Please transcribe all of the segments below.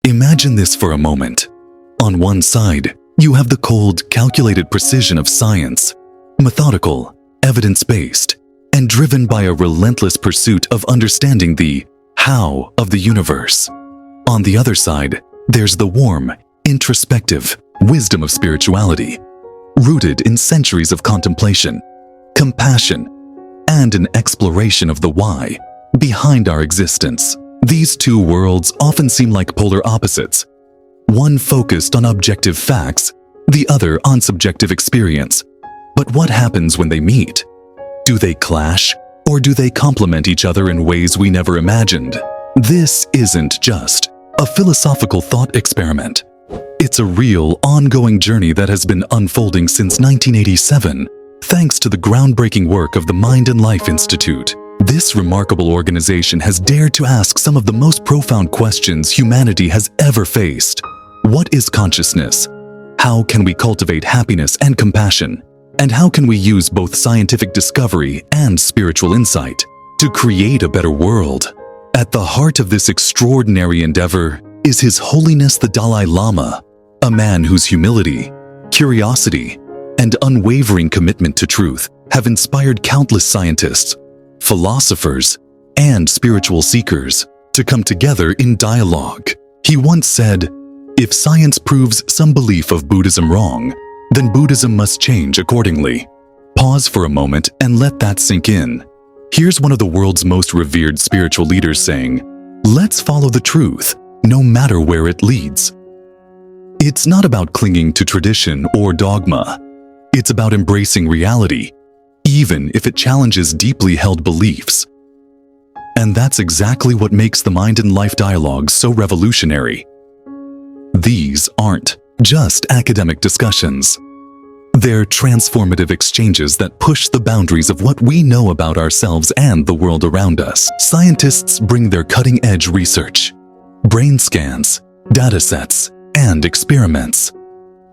Imagine this for a moment. On one side, you have the cold, calculated precision of science, methodical, evidence-based, and driven by a relentless pursuit of understanding the how of the universe. On the other side, there's the warm, introspective wisdom of spirituality, rooted in centuries of contemplation, compassion, and an exploration of the why behind our existence. These two worlds often seem like polar opposites, one focused on objective facts, the other on subjective experience. But what happens when they meet? Do they clash, or do they complement each other in ways we never imagined? This isn't just a philosophical thought experiment. It's a real, ongoing journey that has been unfolding since 1987, thanks to the groundbreaking work of the Mind and Life Institute. This remarkable organization has dared to ask some of the most profound questions humanity has ever faced. What is consciousness? How can we cultivate happiness and compassion? And how can we use both scientific discovery and spiritual insight to create a better world? At the heart of this extraordinary endeavor is His Holiness the Dalai Lama, a man whose humility, curiosity, and unwavering commitment to truth have inspired countless scientists, philosophers, and spiritual seekers to come together in dialogue. He once said, "If science proves some belief of Buddhism wrong, then Buddhism must change accordingly." Pause for a moment and let that sink in. Here's one of the world's most revered spiritual leaders saying, "Let's follow the truth, no matter where it leads." It's not about clinging to tradition or dogma. It's about embracing reality, even if it challenges deeply held beliefs. And that's exactly what makes the Mind and Life dialogues so revolutionary. These aren't just academic discussions. They're transformative exchanges that push the boundaries of what we know about ourselves and the world around us. Scientists bring their cutting-edge research, brain scans, datasets, and experiments,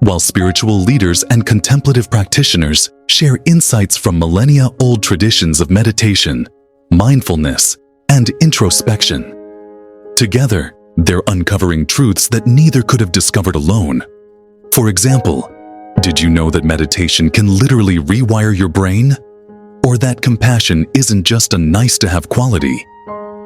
while spiritual leaders and contemplative practitioners share insights from millennia-old traditions of meditation, mindfulness, and introspection. Together, they're uncovering truths that neither could have discovered alone. For example, did you know that meditation can literally rewire your brain? Or that compassion isn't just a nice-to-have quality,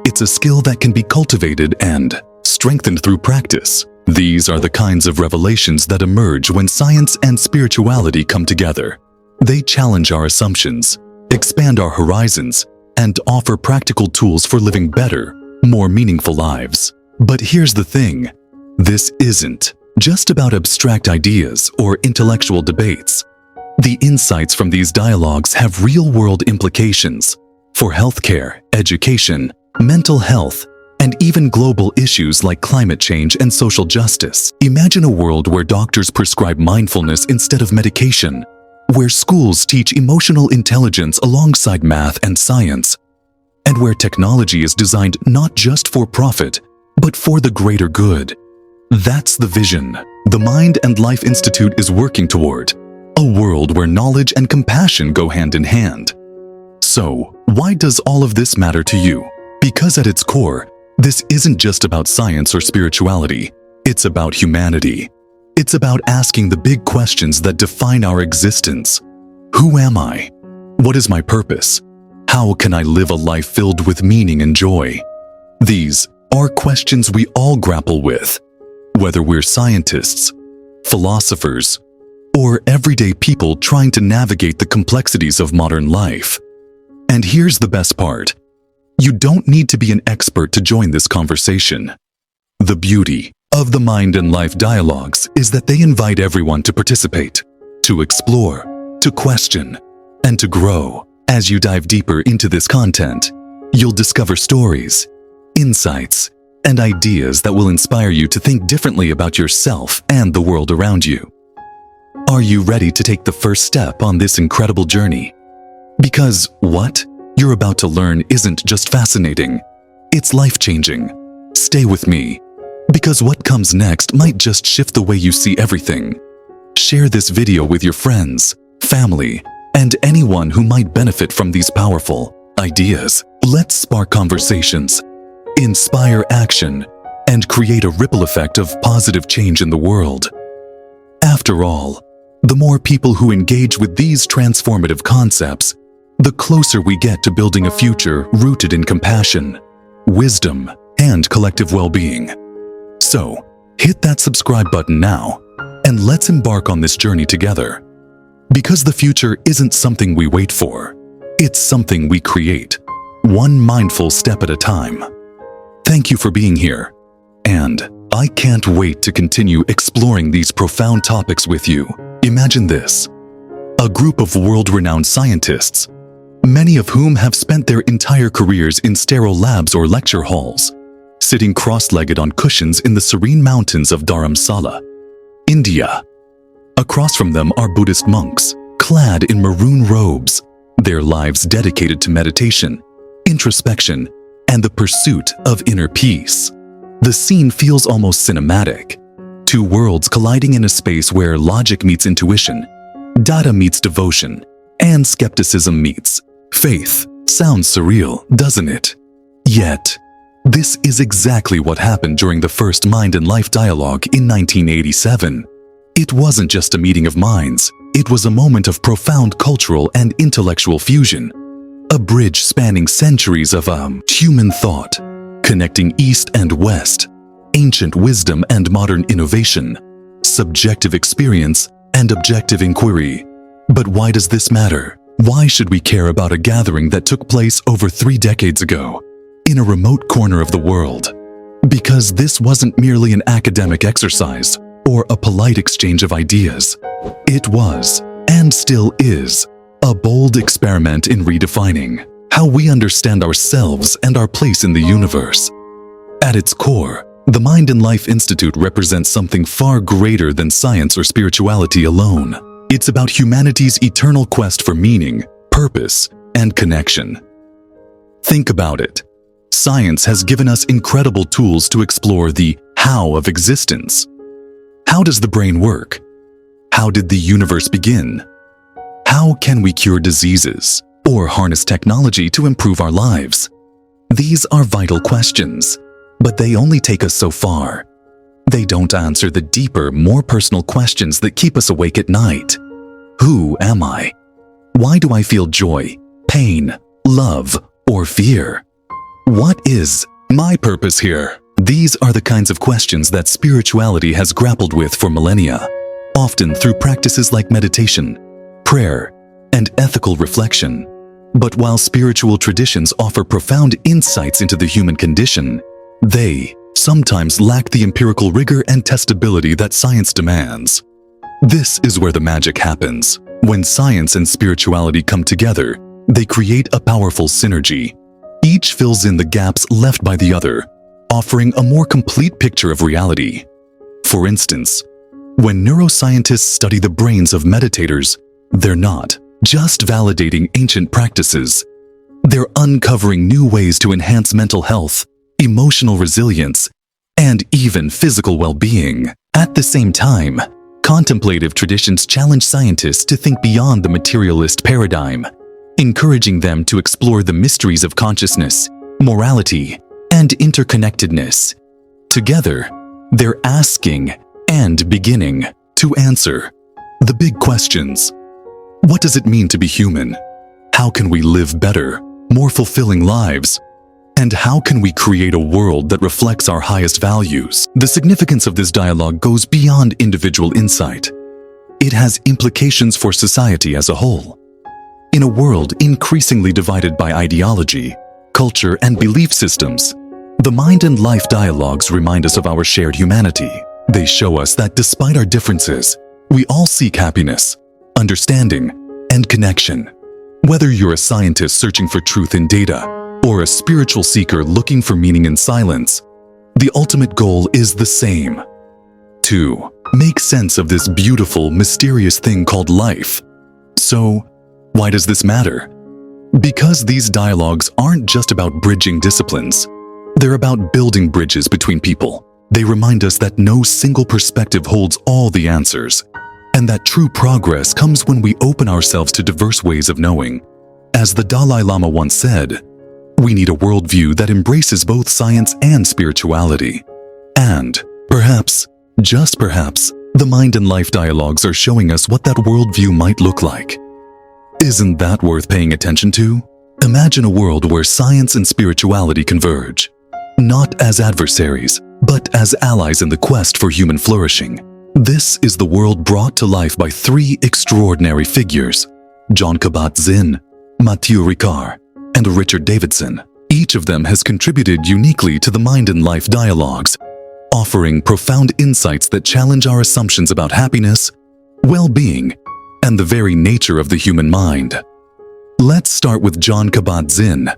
it's a skill that can be cultivated and strengthened through practice. These are the kinds of revelations that emerge when science and spirituality come together. They challenge our assumptions, expand our horizons, and offer practical tools for living better, more meaningful lives. But here's the thing, this isn't just about abstract ideas or intellectual debates. The insights from these dialogues have real-world implications for healthcare, education, mental health, and even global issues like climate change and social justice. Imagine a world where doctors prescribe mindfulness instead of medication, where schools teach emotional intelligence alongside math and science, and where technology is designed not just for profit, but for the greater good. That's the vision the Mind and Life Institute is working toward, a world where knowledge and compassion go hand in hand. So, why does all of this matter to you? Because at its core, this isn't just about science or spirituality, it's about humanity. It's about asking the big questions that define our existence. Who am I? What is my purpose? How can I live a life filled with meaning and joy? These are questions we all grapple with, whether we're scientists, philosophers, or everyday people trying to navigate the complexities of modern life. And here's the best part. You don't need to be an expert to join this conversation. The beauty of the Mind and Life dialogues is that they invite everyone to participate, to explore, to question, and to grow. As you dive deeper into this content, you'll discover stories, insights, and ideas that will inspire you to think differently about yourself and the world around you. Are you ready to take the first step on this incredible journey? Because what you're about to learn isn't just fascinating, it's life-changing. Stay with me, because what comes next might just shift the way you see everything. Share this video with your friends, family, and anyone who might benefit from these powerful ideas. Let's spark conversations, inspire action, and create a ripple effect of positive change in the world. After all, the more people who engage with these transformative concepts, the closer we get to building a future rooted in compassion, wisdom, and collective well-being. So, hit that subscribe button now, and let's embark on this journey together. Because the future isn't something we wait for, it's something we create, one mindful step at a time. Thank you for being here, and I can't wait to continue exploring these profound topics with you. Imagine this: a group of world-renowned scientists, many of whom have spent their entire careers in sterile labs or lecture halls, sitting cross-legged on cushions in the serene mountains of Dharamsala, India. Across from them are Buddhist monks, clad in maroon robes, their lives dedicated to meditation, introspection, and the pursuit of inner peace. The scene feels almost cinematic. Two worlds colliding in a space where logic meets intuition, data meets devotion, and skepticism meets faith. Sounds surreal, doesn't it? Yet, this is exactly what happened during the first Mind and Life dialogue in 1987. It wasn't just a meeting of minds, it was a moment of profound cultural and intellectual fusion. A bridge spanning centuries of human thought, connecting East and West, ancient wisdom and modern innovation, subjective experience and objective inquiry. But why does this matter? Why should we care about a gathering that took place over 3 decades ago, in a remote corner of the world? Because this wasn't merely an academic exercise or a polite exchange of ideas. It was, and still is, a bold experiment in redefining how we understand ourselves and our place in the universe. At its core, the Mind and Life Institute represents something far greater than science or spirituality alone. It's about humanity's eternal quest for meaning, purpose, and connection. Think about it. Science has given us incredible tools to explore the how of existence. How does the brain work? How did the universe begin? How can we cure diseases or harness technology to improve our lives? These are vital questions, but they only take us so far. They don't answer the deeper, more personal questions that keep us awake at night. Who am I? Why do I feel joy, pain, love, or fear? What is my purpose here? These are the kinds of questions that spirituality has grappled with for millennia, often through practices like meditation, prayer, and ethical reflection. But while spiritual traditions offer profound insights into the human condition, they sometimes lack the empirical rigor and testability that science demands. This is where the magic happens. When science and spirituality come together, they create a powerful synergy. Each fills in the gaps left by the other, offering a more complete picture of reality. For instance, when neuroscientists study the brains of meditators, they're not just validating ancient practices. They're uncovering new ways to enhance mental health, emotional resilience, and even physical well-being. At the same time, contemplative traditions challenge scientists to think beyond the materialist paradigm, encouraging them to explore the mysteries of consciousness, morality, and interconnectedness. Together, they're asking and beginning to answer the big questions. What does it mean to be human? How can we live better, more fulfilling lives? And how can we create a world that reflects our highest values? The significance of this dialogue goes beyond individual insight. It has implications for society as a whole. In a world increasingly divided by ideology, culture, and belief systems, the Mind and Life dialogues remind us of our shared humanity. They show us that despite our differences, we all seek happiness, understanding, and connection. Whether you're a scientist searching for truth in data, or a spiritual seeker looking for meaning in silence, the ultimate goal is the same: to make sense of this beautiful, mysterious thing called life. So, why does this matter? Because these dialogues aren't just about bridging disciplines. They're about building bridges between people. They remind us that no single perspective holds all the answers, and that true progress comes when we open ourselves to diverse ways of knowing. As the Dalai Lama once said, we need a worldview that embraces both science and spirituality. And perhaps, just perhaps, the Mind and Life dialogues are showing us what that worldview might look like. Isn't that worth paying attention to? Imagine a world where science and spirituality converge, not as adversaries, but as allies in the quest for human flourishing. This is the world brought to life by three extraordinary figures: Jon Kabat-Zinn, Matthieu Ricard, and Richard Davidson. Each of them has contributed uniquely to the Mind and Life dialogues, offering profound insights that challenge our assumptions about happiness, well-being, and the very nature of the human mind. Let's start with Jon Kabat-Zinn.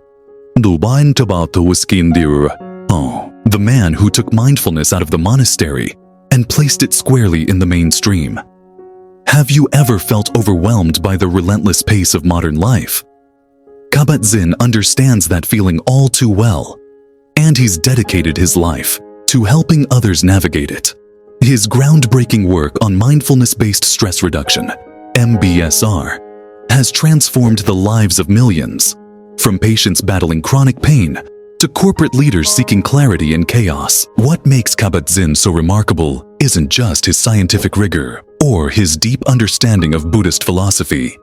The man who took mindfulness out of the monastery and placed it squarely in the mainstream. Have you ever felt overwhelmed by the relentless pace of modern life? Kabat-Zinn understands that feeling all too well, and he's dedicated his life to helping others navigate it. His groundbreaking work on mindfulness-based stress reduction, MBSR, has transformed the lives of millions, from patients battling chronic pain to corporate leaders seeking clarity in chaos. What makes Kabat-Zinn so remarkable isn't just his scientific rigor or his deep understanding of Buddhist philosophy.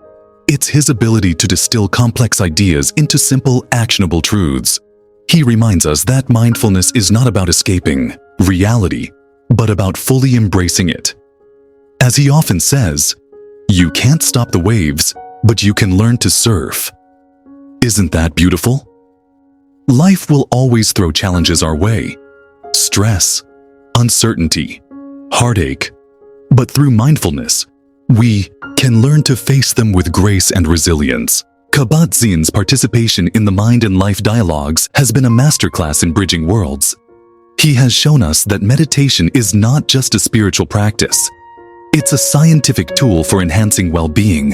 It's his ability to distill complex ideas into simple, actionable truths. He reminds us that mindfulness is not about escaping reality, but about fully embracing it. As he often says, you can't stop the waves, but you can learn to surf. Isn't that beautiful? Life will always throw challenges our way: stress, uncertainty, heartache. But through mindfulness, we can learn to face them with grace and resilience. Kabat-Zinn's participation in the Mind and Life dialogues has been a masterclass in bridging worlds. He has shown us that meditation is not just a spiritual practice. It's a scientific tool for enhancing well-being.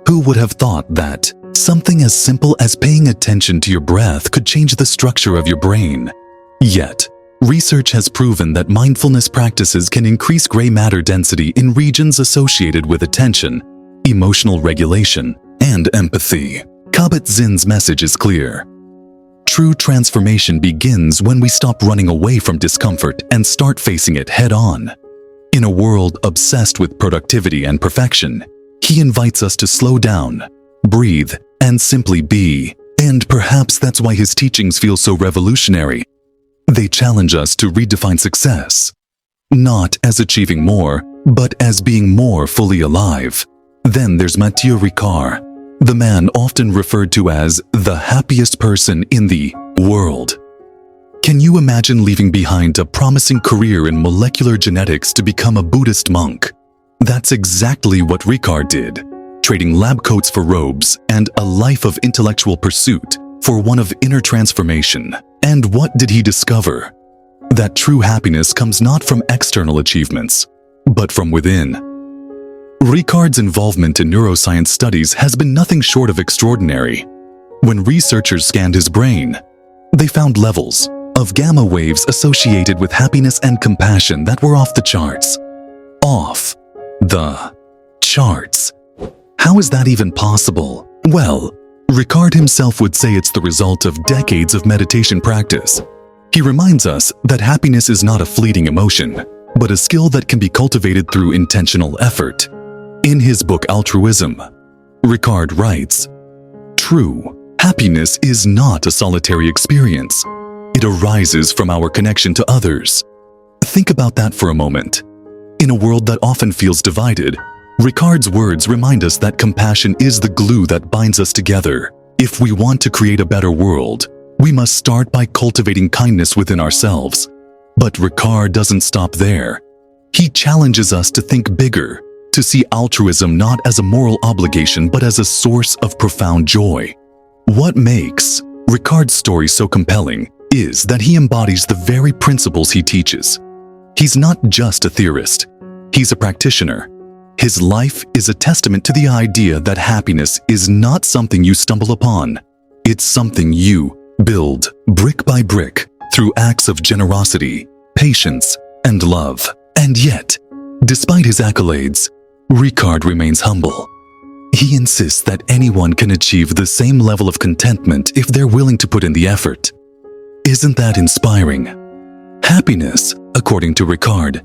Who would have thought that something as simple as paying attention to your breath could change the structure of your brain? Yet, research has proven that mindfulness practices can increase gray matter density in regions associated with attention, emotional regulation, and empathy. Kabat-Zinn's message is clear. True transformation begins when we stop running away from discomfort and start facing it head-on. In a world obsessed with productivity and perfection, he invites us to slow down, breathe, and simply be. And perhaps that's why his teachings feel so revolutionary. They challenge us to redefine success, not as achieving more, but as being more fully alive. Then there's Matthieu Ricard, the man often referred to as the happiest person in the world. Can you imagine leaving behind a promising career in molecular genetics to become a Buddhist monk? That's exactly what Ricard did, trading lab coats for robes and a life of intellectual pursuit for one of inner transformation. And what did he discover? That true happiness comes not from external achievements, but from within. Ricard's involvement in neuroscience studies has been nothing short of extraordinary. When researchers scanned his brain, they found levels of gamma waves associated with happiness and compassion that were off the charts. Off the charts. How is that even possible? Well, Ricard himself would say it's the result of decades of meditation practice. He reminds us that happiness is not a fleeting emotion, but a skill that can be cultivated through intentional effort. In his book Altruism, Ricard writes, "True happiness is not a solitary experience. It arises from our connection to others." Think about that for a moment. In a world that often feels divided, Ricard's words remind us that compassion is the glue that binds us together. If we want to create a better world, we must start by cultivating kindness within ourselves. But Ricard doesn't stop there. He challenges us to think bigger, to see altruism not as a moral obligation but as a source of profound joy. What makes Ricard's story so compelling is that he embodies the very principles he teaches. He's not just a theorist, he's a practitioner. His life is a testament to the idea that happiness is not something you stumble upon. It's something you build brick by brick through acts of generosity, patience, and love. And yet, despite his accolades, Ricard remains humble. He insists that anyone can achieve the same level of contentment if they're willing to put in the effort. Isn't that inspiring? Happiness, according to Ricard,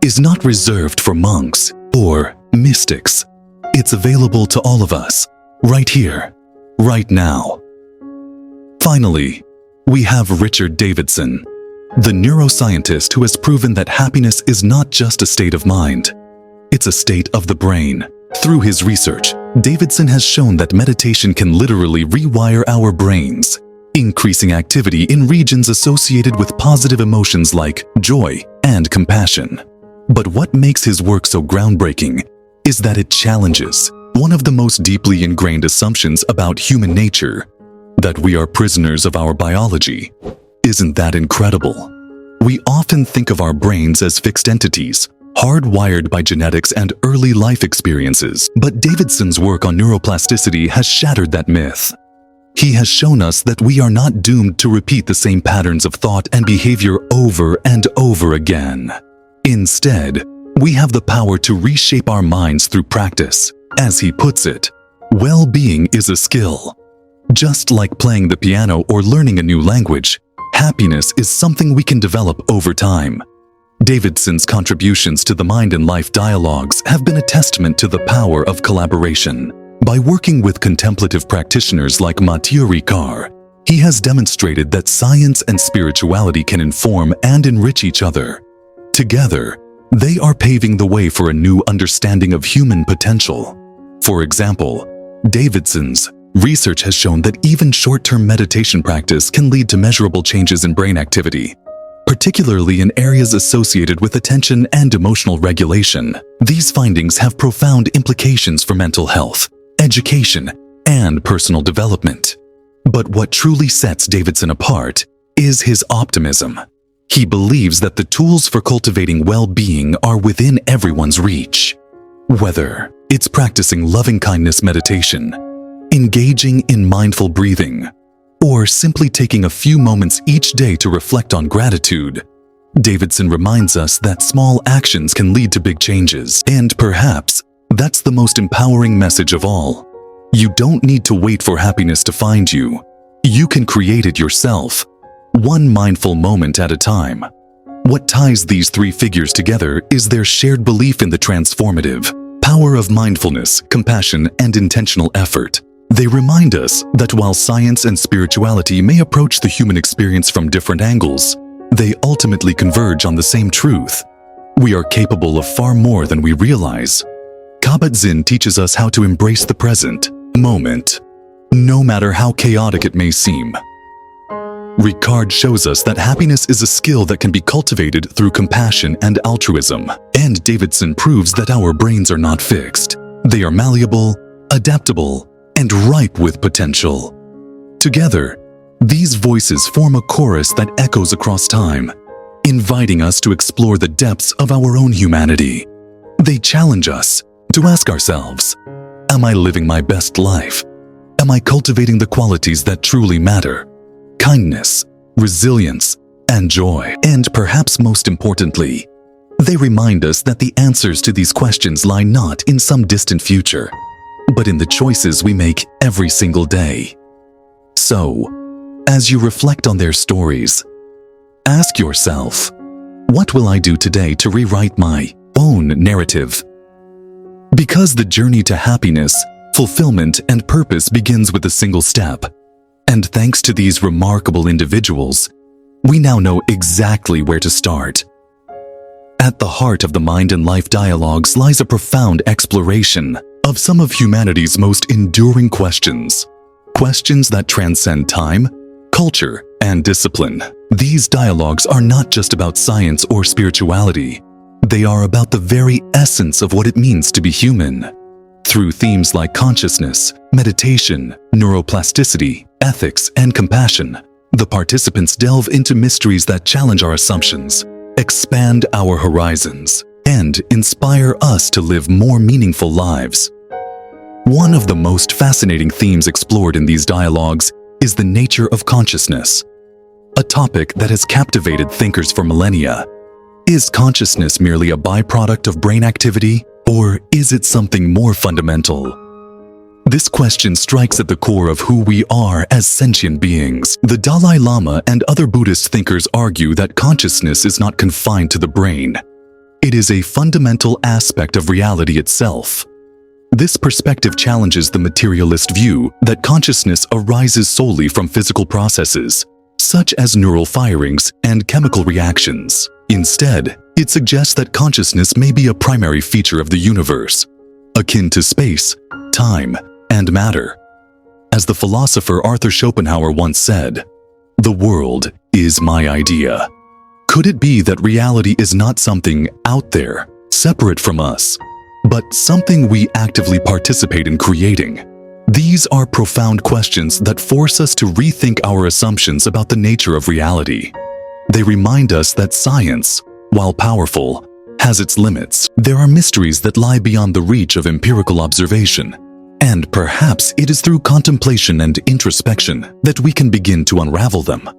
is not reserved for monks or mystics. It's available to all of us, right here, right now. Finally, we have Richard Davidson, the neuroscientist who has proven that happiness is not just a state of mind. It's a state of the brain. Through his research, Davidson has shown that meditation can literally rewire our brains, increasing activity in regions associated with positive emotions like joy and compassion. But what makes his work so groundbreaking is that it challenges one of the most deeply ingrained assumptions about human nature, that we are prisoners of our biology. Isn't that incredible? We often think of our brains as fixed entities, hardwired by genetics and early life experiences, but Davidson's work on neuroplasticity has shattered that myth. He has shown us that we are not doomed to repeat the same patterns of thought and behavior over and over again. Instead, we have the power to reshape our minds through practice. As he puts it, well-being is a skill. Just like playing the piano or learning a new language, happiness is something we can develop over time. Davidson's contributions to the Mind and Life dialogues have been a testament to the power of collaboration. By working with contemplative practitioners like Mathieu Ricard, he has demonstrated that science and spirituality can inform and enrich each other. Together, they are paving the way for a new understanding of human potential. For example, Davidson's research has shown that even short-term meditation practice can lead to measurable changes in brain activity, particularly in areas associated with attention and emotional regulation. These findings have profound implications for mental health, education, and personal development. But what truly sets Davidson apart is his optimism. He believes that the tools for cultivating well-being are within everyone's reach. Whether it's practicing loving-kindness meditation, engaging in mindful breathing, or simply taking a few moments each day to reflect on gratitude, Davidson reminds us that small actions can lead to big changes. And perhaps that's the most empowering message of all. You don't need to wait for happiness to find you. You can create it yourself, one mindful moment at a time. What ties these three figures together is their shared belief in the transformative power of mindfulness, compassion, and intentional effort. They remind us that while science and spirituality may approach the human experience from different angles, they ultimately converge on the same truth. We are capable of far more than we realize. Kabat-Zinn teaches us how to embrace the present moment, no matter how chaotic it may seem. Ricard shows us that happiness is a skill that can be cultivated through compassion and altruism. And Davidson proves that our brains are not fixed. They are malleable, adaptable, and ripe with potential. Together, these voices form a chorus that echoes across time, inviting us to explore the depths of our own humanity. They challenge us to ask ourselves, am I living my best life? Am I cultivating the qualities that truly matter? Kindness, resilience, and joy. And perhaps most importantly, they remind us that the answers to these questions lie not in some distant future, but in the choices we make every single day. So, as you reflect on their stories, ask yourself, what will I do today to rewrite my own narrative? Because the journey to happiness, fulfillment, and purpose begins with a single step. And thanks to these remarkable individuals, we now know exactly where to start. At the heart of the Mind and Life dialogues lies a profound exploration of some of humanity's most enduring questions. Questions that transcend time, culture, and discipline. These dialogues are not just about science or spirituality. They are about the very essence of what it means to be human. Through themes like consciousness, meditation, neuroplasticity, ethics, and compassion, the participants delve into mysteries that challenge our assumptions, expand our horizons, and inspire us to live more meaningful lives. One of the most fascinating themes explored in these dialogues is the nature of consciousness, a topic that has captivated thinkers for millennia. Is consciousness merely a byproduct of brain activity, or is it something more fundamental? This question strikes at the core of who we are as sentient beings. The Dalai Lama and other Buddhist thinkers argue that consciousness is not confined to the brain. It is a fundamental aspect of reality itself. This perspective challenges the materialist view that consciousness arises solely from physical processes, such as neural firings and chemical reactions. Instead, it suggests that consciousness may be a primary feature of the universe, akin to space, time, and matter. As the philosopher Arthur Schopenhauer once said, "The world is my idea." Could it be that reality is not something out there, separate from us, but something we actively participate in creating? These are profound questions that force us to rethink our assumptions about the nature of reality. They remind us that science, while powerful, has its limits. There are mysteries that lie beyond the reach of empirical observation, and perhaps it is through contemplation and introspection that we can begin to unravel them.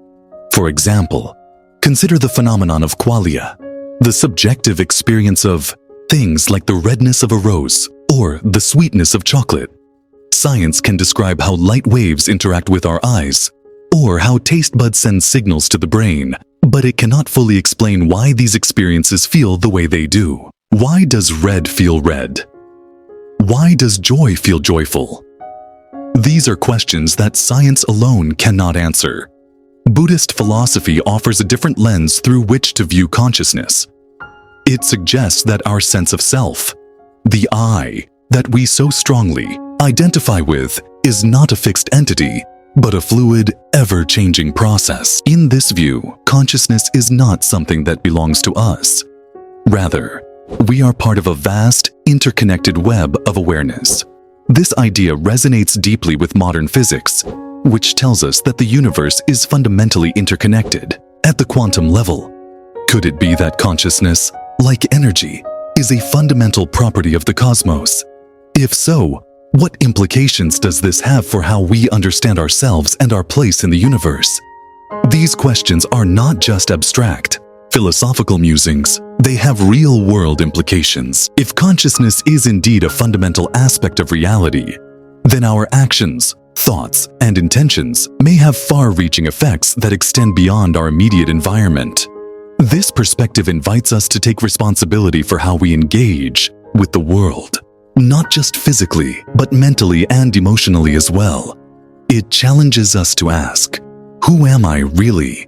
For example, consider the phenomenon of qualia, the subjective experience of things like the redness of a rose or the sweetness of chocolate. Science can describe how light waves interact with our eyes, or how taste buds send signals to the brain, but it cannot fully explain why these experiences feel the way they do. Why does red feel red? Why does joy feel joyful? These are questions that science alone cannot answer. Buddhist philosophy offers a different lens through which to view consciousness. It suggests that our sense of self, the I, that we so strongly identify with, is not a fixed entity, but a fluid, ever-changing process. In this view, consciousness is not something that belongs to us. Rather, we are part of a vast, interconnected web of awareness. This idea resonates deeply with modern physics, which tells us that the universe is fundamentally interconnected at the quantum level. Could it be that consciousness, like energy, is a fundamental property of the cosmos? If so, what implications does this have for how we understand ourselves and our place in the universe? These questions are not just abstract, philosophical musings. They have real-world implications. If consciousness is indeed a fundamental aspect of reality, then our actions, thoughts, and intentions may have far-reaching effects that extend beyond our immediate environment. This perspective invites us to take responsibility for how we engage with the world. Not just physically, but mentally and emotionally as well. It challenges us to ask, who am I really?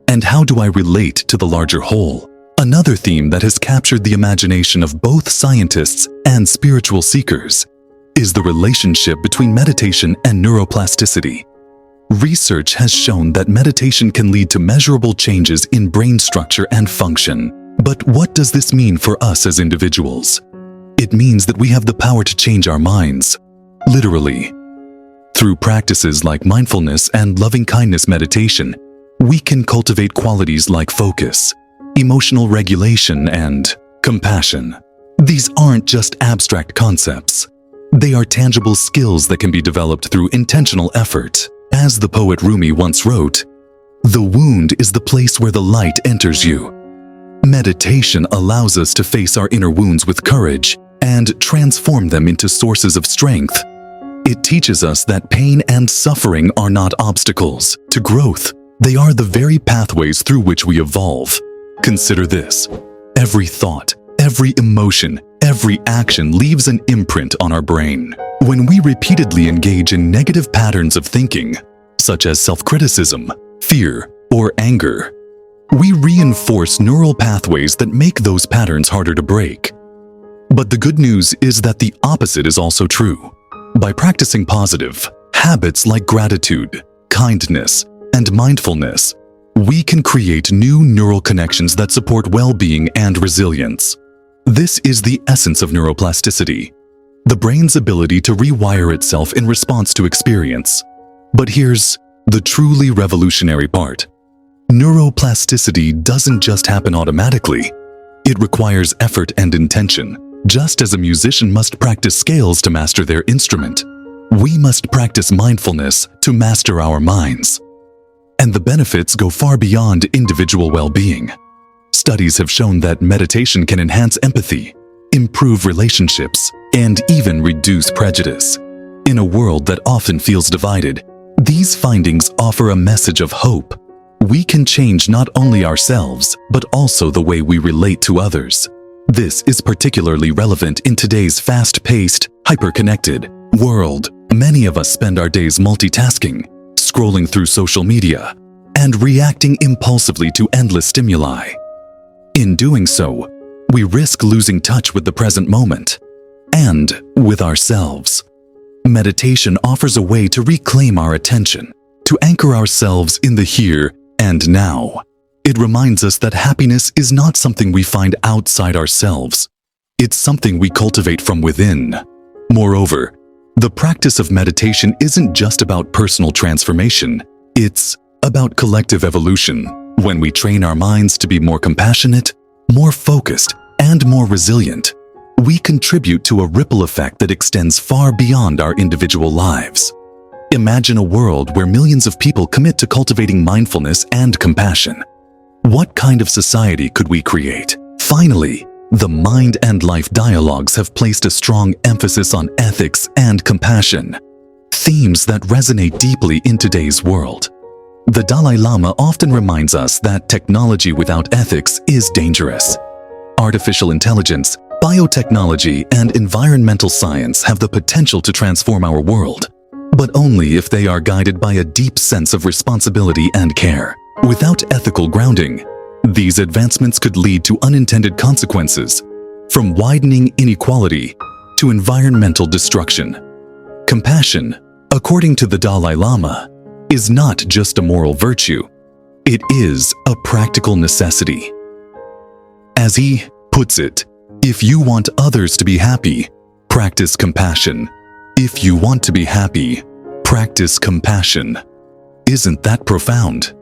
And how do I relate to the larger whole? Another theme that has captured the imagination of both scientists and spiritual seekers is the relationship between meditation and neuroplasticity. Research has shown that meditation can lead to measurable changes in brain structure and function. But what does this mean for us as individuals? It means that we have the power to change our minds, literally. Through practices like mindfulness and loving-kindness meditation, we can cultivate qualities like focus, emotional regulation, and compassion. These aren't just abstract concepts. They are tangible skills that can be developed through intentional effort. As the poet Rumi once wrote, "The wound is the place where the light enters you." Meditation allows us to face our inner wounds with courage and transform them into sources of strength. It teaches us that pain and suffering are not obstacles to growth. They are the very pathways through which we evolve. Consider this: every thought, every emotion, every action leaves an imprint on our brain. When we repeatedly engage in negative patterns of thinking, such as self-criticism, fear, or anger, we reinforce neural pathways that make those patterns harder to break. But the good news is that the opposite is also true. By practicing positive habits like gratitude, kindness, and mindfulness, we can create new neural connections that support well-being and resilience. This is the essence of neuroplasticity, the brain's ability to rewire itself in response to experience. But here's the truly revolutionary part. Neuroplasticity doesn't just happen automatically. It requires effort and intention. Just as a musician must practice scales to master their instrument, we must practice mindfulness to master our minds. And the benefits go far beyond individual well-being. Studies have shown that meditation can enhance empathy, improve relationships, and even reduce prejudice. In a world that often feels divided, these findings offer a message of hope. We can change not only ourselves, but also the way we relate to others. This is particularly relevant in today's fast-paced, hyper-connected world. Many of us spend our days multitasking, scrolling through social media, and reacting impulsively to endless stimuli. In doing so, we risk losing touch with the present moment and with ourselves. Meditation offers a way to reclaim our attention, to anchor ourselves in the here and now. It reminds us that happiness is not something we find outside ourselves. It's something we cultivate from within. Moreover, the practice of meditation isn't just about personal transformation. It's about collective evolution. When we train our minds to be more compassionate, more focused, and more resilient, we contribute to a ripple effect that extends far beyond our individual lives. Imagine a world where millions of people commit to cultivating mindfulness and compassion. What kind of society could we create? Finally, the Mind and Life dialogues have placed a strong emphasis on ethics and compassion, themes that resonate deeply in today's world. The Dalai Lama often reminds us that technology without ethics is dangerous. Artificial intelligence, biotechnology, and environmental science have the potential to transform our world, but only if they are guided by a deep sense of responsibility and care. Without ethical grounding, these advancements could lead to unintended consequences, from widening inequality to environmental destruction. Compassion, according to the Dalai Lama, is not just a moral virtue, it is a practical necessity. As he puts it, if you want others to be happy, practice compassion. If you want to be happy, practice compassion. Isn't that profound?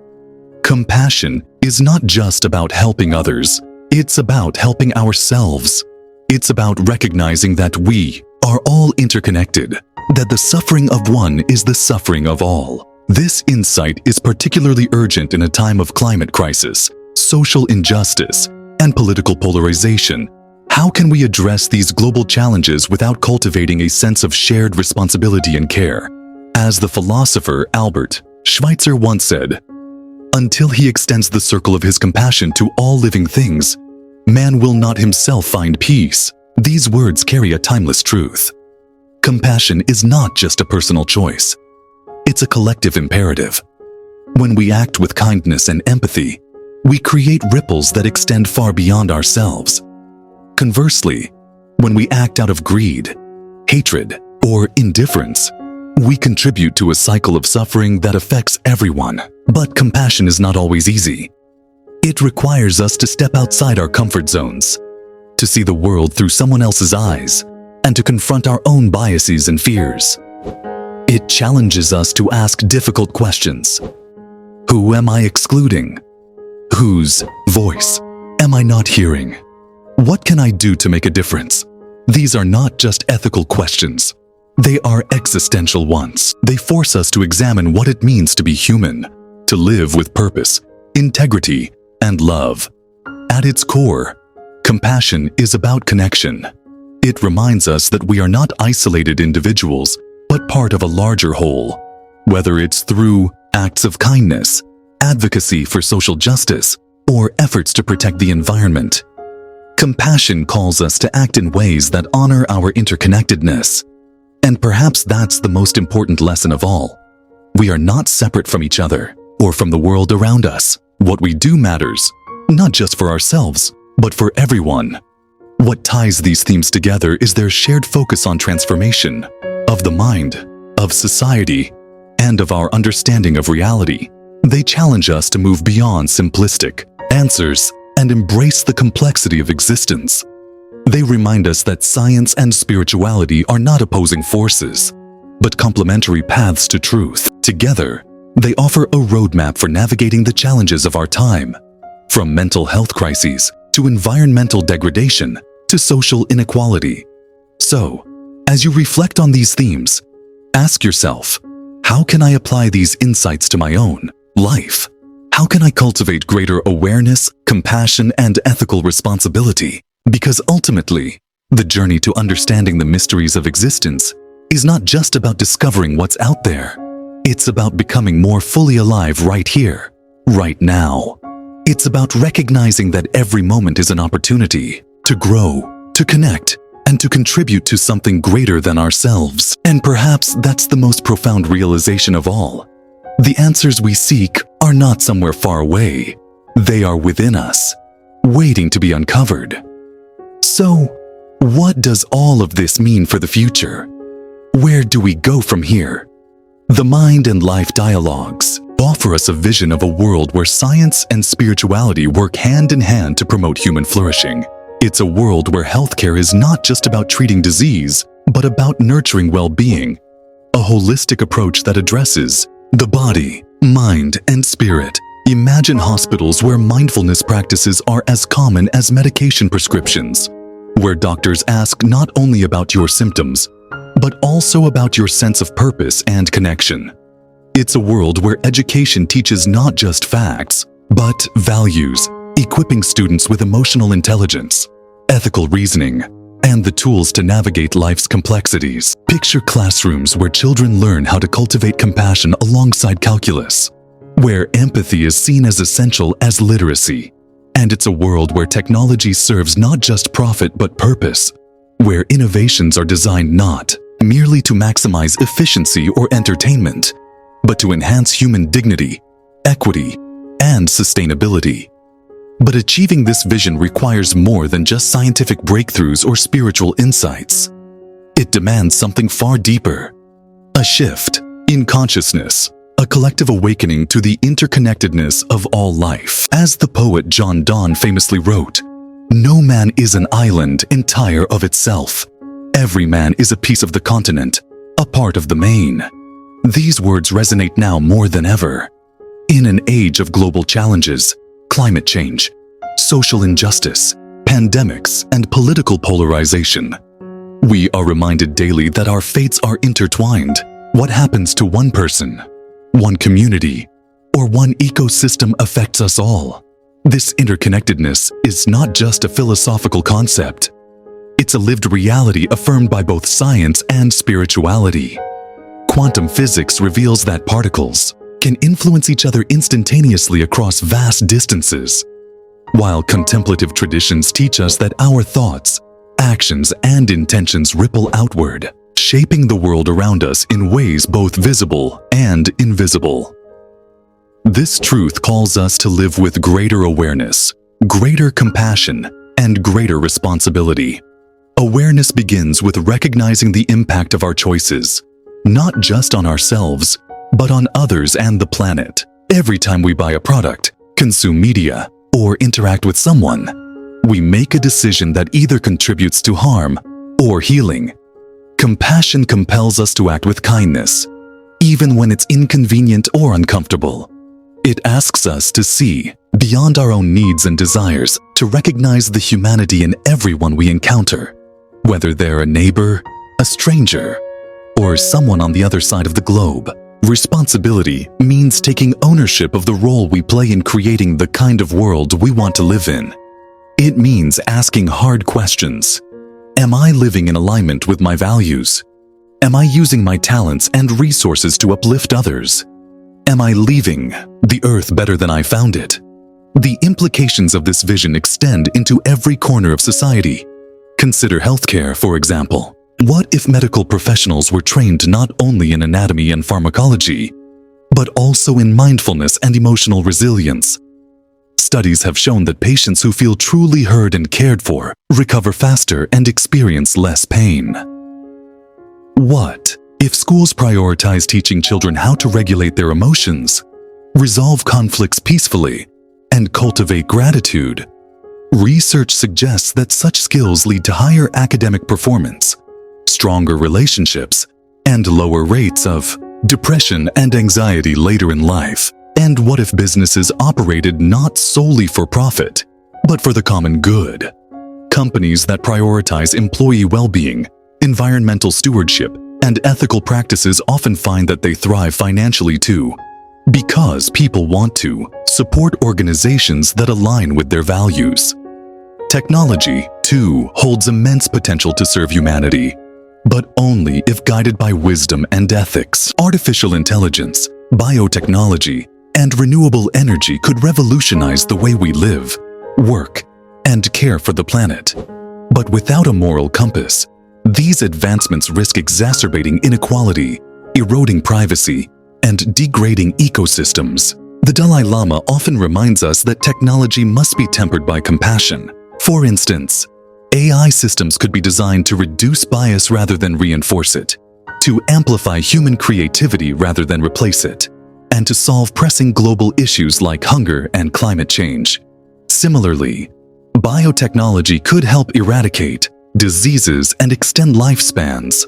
Compassion is not just about helping others, it's about helping ourselves. It's about recognizing that we are all interconnected, that the suffering of one is the suffering of all. This insight is particularly urgent in a time of climate crisis, social injustice, and political polarization. How can we address these global challenges without cultivating a sense of shared responsibility and care? As the philosopher Albert Schweitzer once said, "Until he extends the circle of his compassion to all living things, man will not himself find peace." These words carry a timeless truth. Compassion is not just a personal choice. It's a collective imperative. When we act with kindness and empathy, we create ripples that extend far beyond ourselves. Conversely, when we act out of greed, hatred, or indifference, we contribute to a cycle of suffering that affects everyone. But compassion is not always easy. It requires us to step outside our comfort zones, to see the world through someone else's eyes, and to confront our own biases and fears. It challenges us to ask difficult questions. Who am I excluding? Whose voice am I not hearing? What can I do to make a difference? These are not just ethical questions. They are existential ones. They force us to examine what it means to be human, to live with purpose, integrity, and love. At its core, compassion is about connection. It reminds us that we are not isolated individuals, but part of a larger whole. Whether it's through acts of kindness, advocacy for social justice, or efforts to protect the environment, compassion calls us to act in ways that honor our interconnectedness. And perhaps that's the most important lesson of all. We are not separate from each other or from the world around us. What we do matters, not just for ourselves, but for everyone. What ties these themes together is their shared focus on transformation of the mind, of society, and of our understanding of reality. They challenge us to move beyond simplistic answers and embrace the complexity of existence. They remind us that science and spirituality are not opposing forces, but complementary paths to truth. Together, they offer a roadmap for navigating the challenges of our time, from mental health crises to environmental degradation to social inequality. So, as you reflect on these themes, ask yourself, how can I apply these insights to my own life? How can I cultivate greater awareness, compassion, and ethical responsibility? Because ultimately, the journey to understanding the mysteries of existence is not just about discovering what's out there. It's about becoming more fully alive right here, right now. It's about recognizing that every moment is an opportunity to grow, to connect, and to contribute to something greater than ourselves. And perhaps that's the most profound realization of all. The answers we seek are not somewhere far away. They are within us, waiting to be uncovered. So, what does all of this mean for the future? Where do we go from here? The Mind and Life Dialogues offer us a vision of a world where science and spirituality work hand in hand to promote human flourishing. It's a world where healthcare is not just about treating disease, but about nurturing well-being. A holistic approach that addresses the body, mind, and spirit. Imagine hospitals where mindfulness practices are as common as medication prescriptions, where doctors ask not only about your symptoms, but also about your sense of purpose and connection. It's a world where education teaches not just facts, but values, equipping students with emotional intelligence, ethical reasoning, and the tools to navigate life's complexities. Picture classrooms where children learn how to cultivate compassion alongside calculus, where empathy is seen as essential as literacy. And it's a world where technology serves not just profit but purpose, where innovations are designed not merely to maximize efficiency or entertainment, but to enhance human dignity, equity, and sustainability. But achieving this vision requires more than just scientific breakthroughs or spiritual insights. It demands something far deeper, a shift in consciousness, a collective awakening to the interconnectedness of all life. As the poet John Donne famously wrote, "No man is an island entire of itself. Every man is a piece of the continent, a part of the main." These words resonate now more than ever. In an age of global challenges, climate change, social injustice, pandemics, and political polarization, we are reminded daily that our fates are intertwined. What happens to one person, one community, or one ecosystem affects us all. This interconnectedness is not just a philosophical concept. It's a lived reality affirmed by both science and spirituality. Quantum physics reveals that particles can influence each other instantaneously across vast distances, while contemplative traditions teach us that our thoughts, actions, and intentions ripple outward, shaping the world around us in ways both visible and invisible. This truth calls us to live with greater awareness, greater compassion, and greater responsibility. Awareness begins with recognizing the impact of our choices, not just on ourselves, but on others and the planet. Every time we buy a product, consume media, or interact with someone, we make a decision that either contributes to harm or healing. Compassion compels us to act with kindness, even when it's inconvenient or uncomfortable. It asks us to see beyond our own needs and desires, to recognize the humanity in everyone we encounter, whether they're a neighbor, a stranger, or someone on the other side of the globe. Responsibility means taking ownership of the role we play in creating the kind of world we want to live in. It means asking hard questions. Am I living in alignment with my values? Am I using my talents and resources to uplift others? Am I leaving the earth better than I found it? The implications of this vision extend into every corner of society. Consider healthcare, for example. What if medical professionals were trained not only in anatomy and pharmacology, but also in mindfulness and emotional resilience? Studies have shown that patients who feel truly heard and cared for recover faster and experience less pain. What if schools prioritize teaching children how to regulate their emotions, resolve conflicts peacefully, and cultivate gratitude? Research suggests that such skills lead to higher academic performance, stronger relationships, and lower rates of depression and anxiety later in life. And what if businesses operated not solely for profit, but for the common good? Companies that prioritize employee well-being, environmental stewardship, and ethical practices often find that they thrive financially too, because people want to support organizations that align with their values. Technology, too, holds immense potential to serve humanity. but only if guided by wisdom and ethics. Artificial intelligence, biotechnology, and renewable energy could revolutionize the way we live, work, and care for the planet. But without a moral compass, these advancements risk exacerbating inequality, eroding privacy, and degrading ecosystems. The Dalai Lama often reminds us that technology must be tempered by compassion. For instance, AI systems could be designed to reduce bias rather than reinforce it, to amplify human creativity rather than replace it, and to solve pressing global issues like hunger and climate change. Similarly, biotechnology could help eradicate diseases and extend lifespans,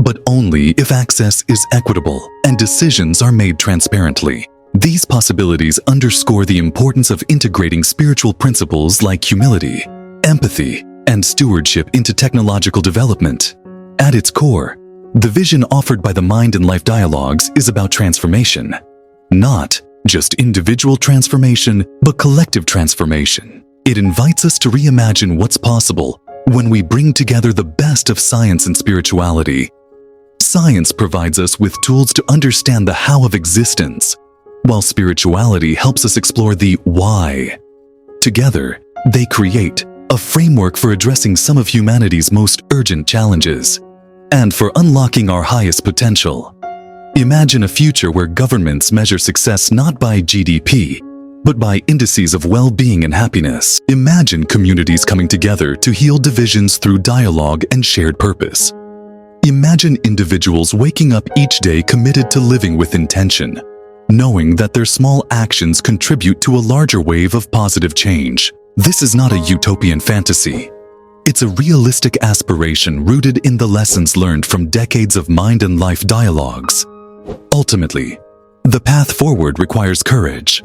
but only if access is equitable and decisions are made transparently. These possibilities underscore the importance of integrating spiritual principles like humility, empathy, and stewardship into technological development. At its core, the vision offered by the Mind and Life Dialogues is about transformation. Not just individual transformation, but collective transformation. It invites us to reimagine what's possible when we bring together the best of science and spirituality. Science provides us with tools to understand the how of existence, while spirituality helps us explore the why. Together, they create a framework for addressing some of humanity's most urgent challenges and for unlocking our highest potential. Imagine a future where governments measure success not by GDP, but by indices of well-being and happiness. Imagine communities coming together to heal divisions through dialogue and shared purpose. Imagine individuals waking up each day committed to living with intention, knowing that their small actions contribute to a larger wave of positive change. This is not a utopian fantasy. It's a realistic aspiration rooted in the lessons learned from decades of mind and life dialogues. Ultimately, the path forward requires courage.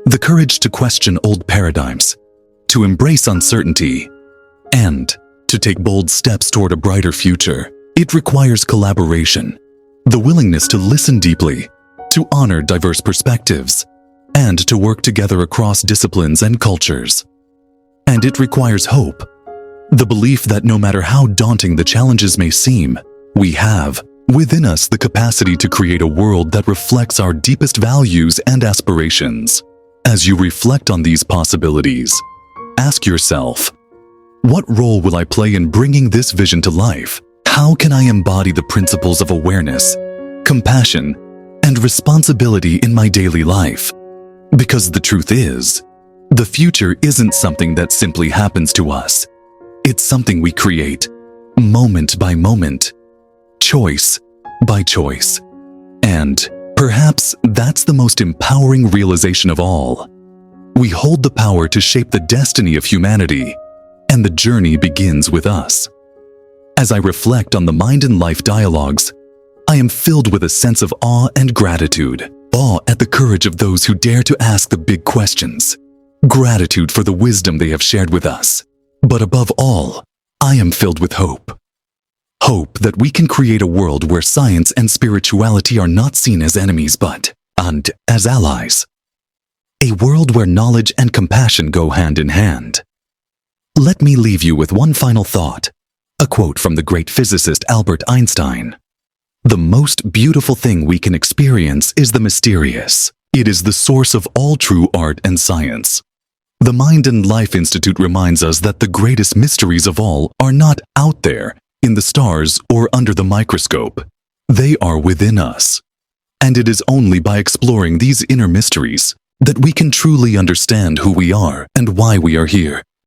The courage to question old paradigms, to embrace uncertainty, and to take bold steps toward a brighter future. It requires collaboration, the willingness to listen deeply, to honor diverse perspectives, and to work together across disciplines and cultures. And it requires hope, the belief that no matter how daunting the challenges may seem, we have within us the capacity to create a world that reflects our deepest values and aspirations. As you reflect on these possibilities, ask yourself, what role will I play in bringing this vision to life? How can I embody the principles of awareness, compassion, and responsibility in my daily life? Because the truth is, the future isn't something that simply happens to us. It's something we create, moment by moment, choice by choice. And perhaps that's the most empowering realization of all. We hold the power to shape the destiny of humanity, and the journey begins with us. As I reflect on the Mind and Life Dialogues, I am filled with a sense of awe and gratitude. Awe at the courage of those who dare to ask the big questions. Gratitude for the wisdom they have shared with us. But above all, I am filled with hope. Hope that we can create a world where science and spirituality are not seen as enemies but as allies. A world where knowledge and compassion go hand in hand. Let me leave you with one final thought, a quote from the great physicist Albert Einstein. The most beautiful thing we can experience is the mysterious. It is the source of all true art and science. The Mind and Life Institute reminds us that the greatest mysteries of all are not out there, in the stars or under the microscope. They are within us. And it is only by exploring these inner mysteries that we can truly understand who we are and why we are here.